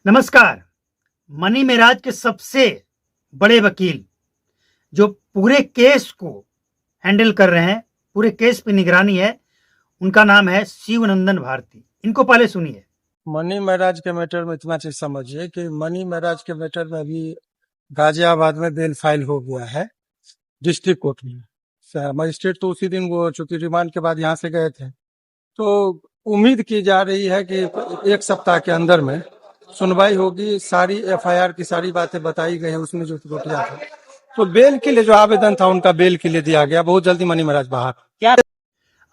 नमस्कार। मनी मेराज के सबसे बड़े वकील जो पूरे केस को हैंडल कर रहे हैं, पूरे केस पे निगरानी है, उनका नाम है शिवनंदन भारती। इनको पहले सुनिए। मनी महराज के मैटर में इतना चीज समझिए कि मनी महराज के मैटर में अभी गाजियाबाद में बेल फाइल हो गया है डिस्ट्रिक्ट कोर्ट में। मजिस्ट्रेट तो उसी दिन वो चूंकि रिमांड के बाद यहाँ से गए थे, तो उम्मीद की जा रही है कि 1 सप्ताह के अंदर में सुनवाई होगी। सारी एफआईआर की सारी बातें बताई गई है उसमें जो त्रुटियां था, तो बेल के लिए जो आवेदन था उनका बेल के लिए दिया गया। बहुत जल्दी मनी महराज बाहर। क्या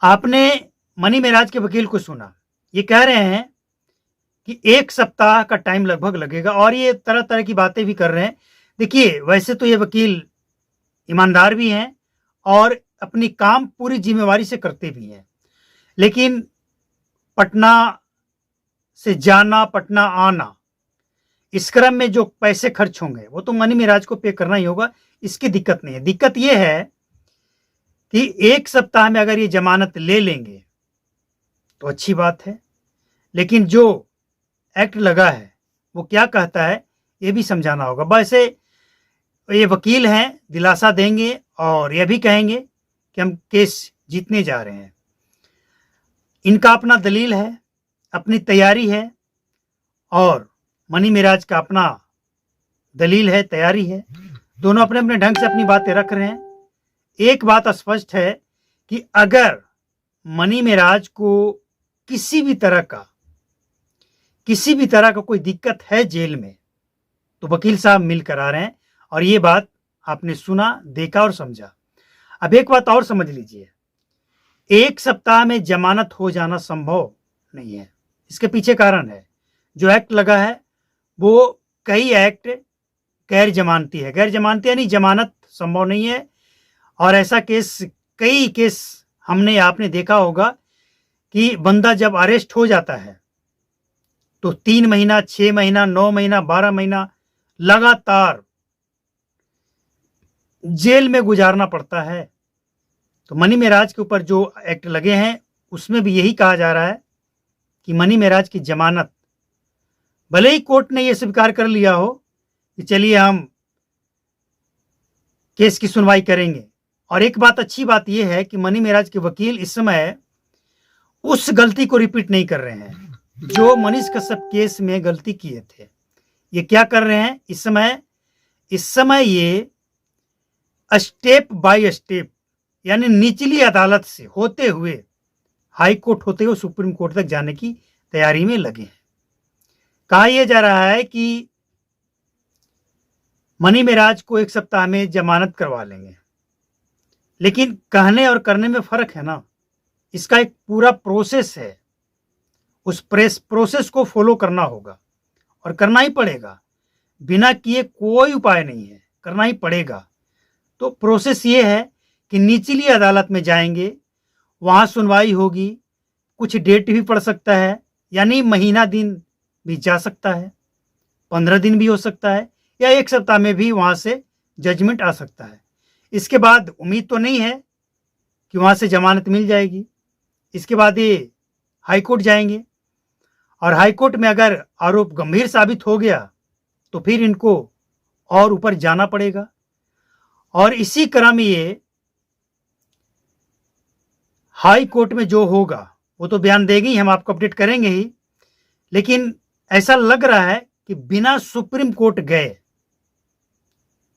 आपने मनी मेराज के वकील को सुना? ये कह रहे हैं कि 1 सप्ताह का टाइम लगभग लगेगा और ये तरह तरह की बातें भी कर रहे हैं। देखिए, वैसे तो ये वकील ईमानदार भी हैं और अपनी काम पूरी जिम्मेवारी से करते भी हैं, लेकिन पटना से जाना, पटना आना, इस क्रम में जो पैसे खर्च होंगे वो तो मनी मेराज को पे करना ही होगा। इसकी दिक्कत नहीं है। दिक्कत ये है कि 1 सप्ताह में अगर ये जमानत ले लेंगे तो अच्छी बात है, लेकिन जो एक्ट लगा है वो क्या कहता है ये भी समझाना होगा। वैसे ये वकील हैं, दिलासा देंगे और यह भी कहेंगे कि हम केस जीतने जा रहे हैं। इनका अपना दलील है, अपनी तैयारी है और मनी मेराज का अपना दलील है, तैयारी है। दोनों अपने अपने ढंग से अपनी बातें रख रहे हैं। एक बात स्पष्ट है कि अगर मनी मेराज को किसी भी तरह का कोई दिक्कत है जेल में, तो वकील साहब मिलकर आ रहे हैं। और ये बात आपने सुना, देखा और समझा। अब एक बात और समझ लीजिए, 1 सप्ताह में जमानत हो जाना संभव नहीं है। इसके पीछे कारण है, जो एक्ट लगा है वो कई एक्ट गैर जमानती है। गैर जमानती यानी जमानत संभव नहीं है। और ऐसा कई केस हमने आपने देखा होगा कि बंदा जब अरेस्ट हो जाता है तो 3 महीना, 6 महीना, 9 महीना, 12 महीना लगातार जेल में गुजारना पड़ता है। तो मनी मेराज के ऊपर जो एक्ट लगे हैं उसमें भी यही कहा जा रहा है कि मनी मेराज की जमानत, भले ही कोर्ट ने यह स्वीकार कर लिया हो कि चलिए हम केस की सुनवाई करेंगे। और एक बात, अच्छी बात यह है कि मनी मेराज के वकील इस समय उस गलती को रिपीट नहीं कर रहे हैं जो मनीष कश्यप केस में गलती किए थे। ये क्या कर रहे हैं इस समय ये स्टेप बाय स्टेप, यानी निचली अदालत से होते हुए हाई कोर्ट होते हुए सुप्रीम कोर्ट तक जाने की तैयारी में लगे हैं। कहा यह जा रहा है कि मनी मेराज को 1 सप्ताह में जमानत करवा लेंगे, लेकिन कहने और करने में फर्क है ना। इसका एक पूरा प्रोसेस है, उस प्रोसेस को फॉलो करना होगा और करना ही पड़ेगा। बिना किए कोई उपाय नहीं है, करना ही पड़ेगा। तो प्रोसेस ये है कि निचली अदालत में जाएंगे, वहां सुनवाई होगी, कुछ डेट भी पड़ सकता है, यानी महीना दिन भी जा सकता है, 15 दिन भी हो सकता है, या 1 सप्ताह में भी वहां से जजमेंट आ सकता है। इसके बाद उम्मीद तो नहीं है कि वहां से जमानत मिल जाएगी। इसके बाद ये हाई कोर्ट जाएंगे और हाई कोर्ट में अगर आरोप गंभीर साबित हो गया तो फिर इनको और ऊपर जाना पड़ेगा। और इसी क्रम में ये हाई कोर्ट में जो होगा वो तो बयान देगी, हम आपको अपडेट करेंगे ही। लेकिन ऐसा लग रहा है कि बिना सुप्रीम कोर्ट गए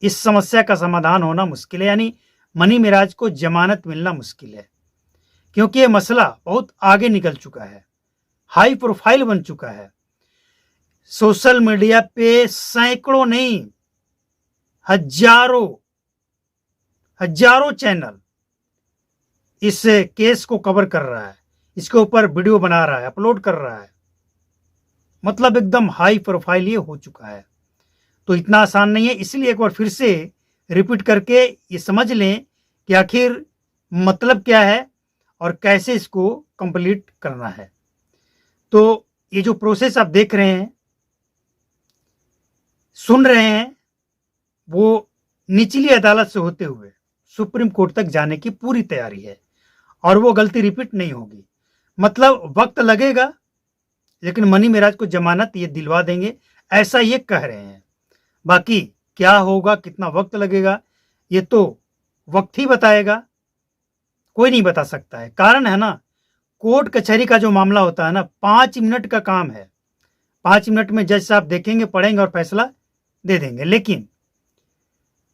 इस समस्या का समाधान होना मुश्किल है, यानी मनी मेराज को जमानत मिलना मुश्किल है, क्योंकि यह मसला बहुत आगे निकल चुका है, हाई प्रोफाइल बन चुका है। सोशल मीडिया पे सैकड़ों नहीं, हजारों चैनल इस केस को कवर कर रहा है, इसके ऊपर वीडियो बना रहा है, अपलोड कर रहा है। मतलब एकदम हाई प्रोफाइल ये हो चुका है। तो इतना आसान नहीं है, इसलिए एक बार फिर से रिपीट करके ये समझ लें कि आखिर मतलब क्या है और कैसे इसको कंप्लीट करना है। तो ये जो प्रोसेस आप देख रहे हैं, सुन रहे हैं, वो निचली अदालत से होते हुए सुप्रीम कोर्ट तक जाने की पूरी तैयारी है और वो गलती रिपीट नहीं होगी। मतलब वक्त लगेगा, लेकिन मनी मेराज को जमानत ये दिलवा देंगे। ऐसा ये कह रहे हैं। बाकी क्या होगा, कितना वक्त लगेगा, ये तो वक्त ही बताएगा, कोई नहीं बता सकता है। कारण है ना, कोर्ट कचहरी का जो मामला होता है ना, 5 मिनट का काम है। 5 मिनट में जज साहब देखेंगे, पढ़ेंगे और फैसला दे देंगे। लेकिन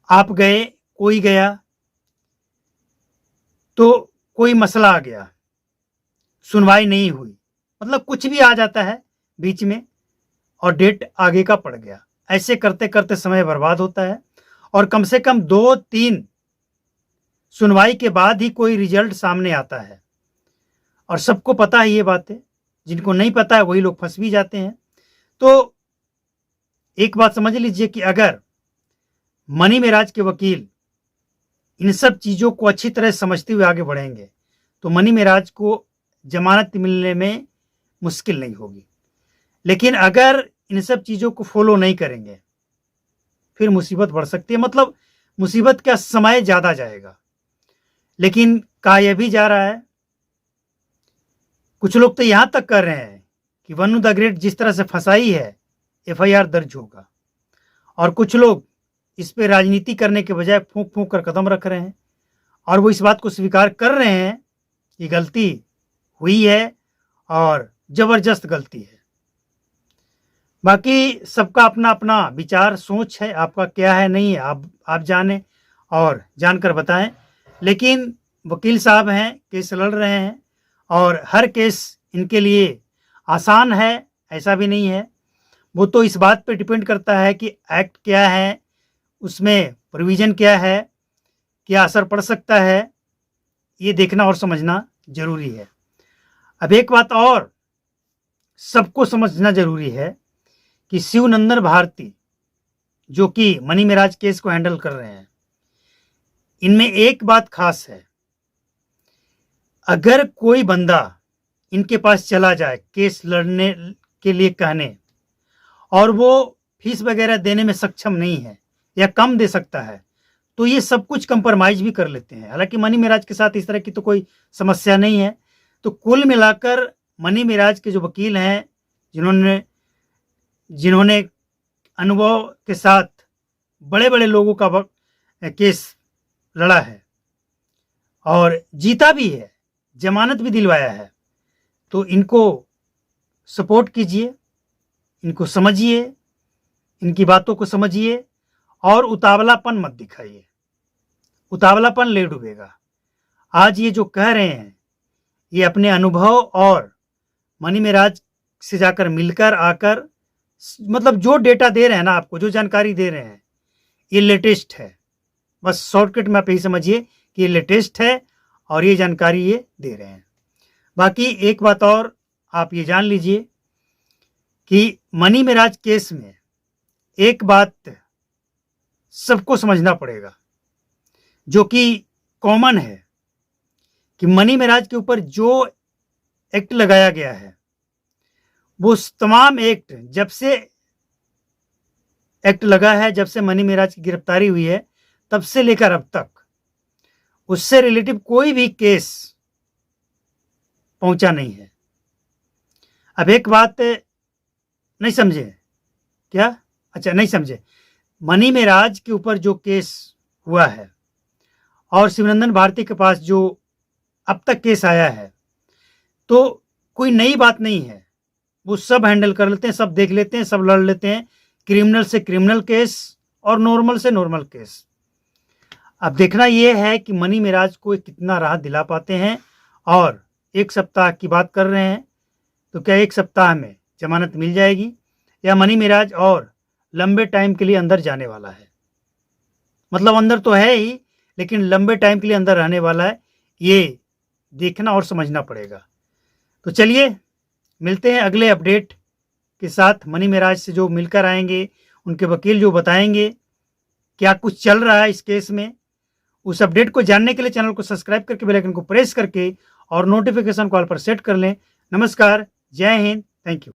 आप गए, कोई गया, तो कोई मसला आ गया, सुनवाई नहीं हुई, मतलब कुछ भी आ जाता है बीच में और डेट आगे का पड़ गया। ऐसे करते करते समय बर्बाद होता है और कम से कम 2-3 सुनवाई के बाद ही कोई रिजल्ट सामने आता है। और सबको पता है ये बातें, जिनको नहीं पता है वही लोग फंस भी जाते हैं। तो एक बात समझ लीजिए कि अगर मनी मेराज के वकील इन सब चीज़ों को अच्छी तरह समझते हुए आगे बढ़ेंगे तो मनी मेराज को जमानत मिलने में मुश्किल नहीं होगी। लेकिन अगर इन सब चीज़ों को फॉलो नहीं करेंगे फिर मुसीबत बढ़ सकती है, मतलब मुसीबत का समय ज़्यादा जाएगा। लेकिन कहा यह भी जा रहा है, कुछ लोग तो यहाँ तक कर रहे हैं कि वनु द ग्रेट जिस तरह से फंसाई है FIR दर्ज होगा, और कुछ लोग इस पे राजनीति करने के बजाय फूंक फूंक कर कदम रख रहे हैं और वो इस बात को स्वीकार कर रहे हैं कि गलती हुई है और जबरदस्त गलती है। बाकी सबका अपना अपना विचार सोच है, आपका क्या है नहीं है आप जाने और जानकर बताएं। लेकिन वकील साहब हैं, केस लड़ रहे हैं और हर केस इनके लिए आसान है ऐसा भी नहीं है। वो तो इस बात पे डिपेंड करता है कि एक्ट क्या है, उसमें प्रोविज़न क्या है, क्या असर पड़ सकता है, ये देखना और समझना जरूरी है। अब एक बात और सबको समझना जरूरी है कि शिवनंदन भारती जो कि मनी मेराज केस को हैंडल कर रहे हैं, इनमें एक बात खास है, अगर कोई बंदा इनके पास चला जाए केस लड़ने के लिए कहने और वो फीस वगैरह देने में सक्षम नहीं है या कम दे सकता है तो ये सब कुछ कंप्रोमाइज भी कर लेते हैं। हालांकि मनी मेराज के साथ इस तरह की तो कोई समस्या नहीं है। तो कुल मिलाकर मनी मेराज के जो वकील हैं, जिन्होंने अनुभव के साथ बड़े बड़े लोगों का केस लड़ा है और जीता भी है, जमानत भी दिलवाया है, तो इनको सपोर्ट कीजिए, इनको समझिए, इनकी बातों को समझिए और उतावलापन मत दिखाइए। उतावलापन ले डूबेगा। आज ये जो कह रहे हैं ये अपने अनुभव और मनी मेराज से जाकर मिलकर आकर, मतलब जो डेटा दे रहे हैं ना आपको, जो जानकारी दे रहे हैं ये लेटेस्ट है। बस शॉर्टकट में आप यही समझिए कि ये लेटेस्ट है और ये जानकारी ये दे रहे हैं। बाकी एक बात और आप ये जान लीजिए कि मनी मेराज केस में एक बात सबको समझना पड़ेगा जो कि कॉमन है कि मनी मेराज के ऊपर जो एक्ट लगाया गया है वो तमाम एक्ट, जब से एक्ट लगा है, जब से मनी मेराज की गिरफ्तारी हुई है तब से लेकर अब तक उससे रिलेटिव कोई भी केस पहुंचा नहीं है। अब एक बात नहीं समझे क्या? अच्छा नहीं समझे, मनी मेराज के ऊपर जो केस हुआ है और शिवनंदन भारती के पास जो अब तक केस आया है तो कोई नई बात नहीं है। वो सब हैंडल कर लेते हैं, सब देख लेते हैं, सब लड़ लेते हैं, क्रिमिनल से क्रिमिनल केस और नॉर्मल से नॉर्मल केस। अब देखना यह है कि मनी मेराज को कितना राहत दिला पाते हैं। और 1 सप्ताह की बात कर रहे हैं तो क्या 1 सप्ताह में जमानत मिल जाएगी या मनी मेराज और लंबे टाइम के लिए अंदर जाने वाला है? मतलब अंदर तो है ही, लेकिन लंबे टाइम के लिए अंदर रहने वाला है, ये देखना और समझना पड़ेगा। तो चलिए मिलते हैं अगले अपडेट के साथ। मनी मेराज से जो मिलकर आएंगे, उनके वकील जो बताएंगे क्या कुछ चल रहा है इस केस में, उस अपडेट को जानने के लिए चैनल को सब्सक्राइब करके बेल आइकन को प्रेस करके और नोटिफिकेशन कॉल पर सेट कर लें। नमस्कार, जय हिंद, थैंक यू।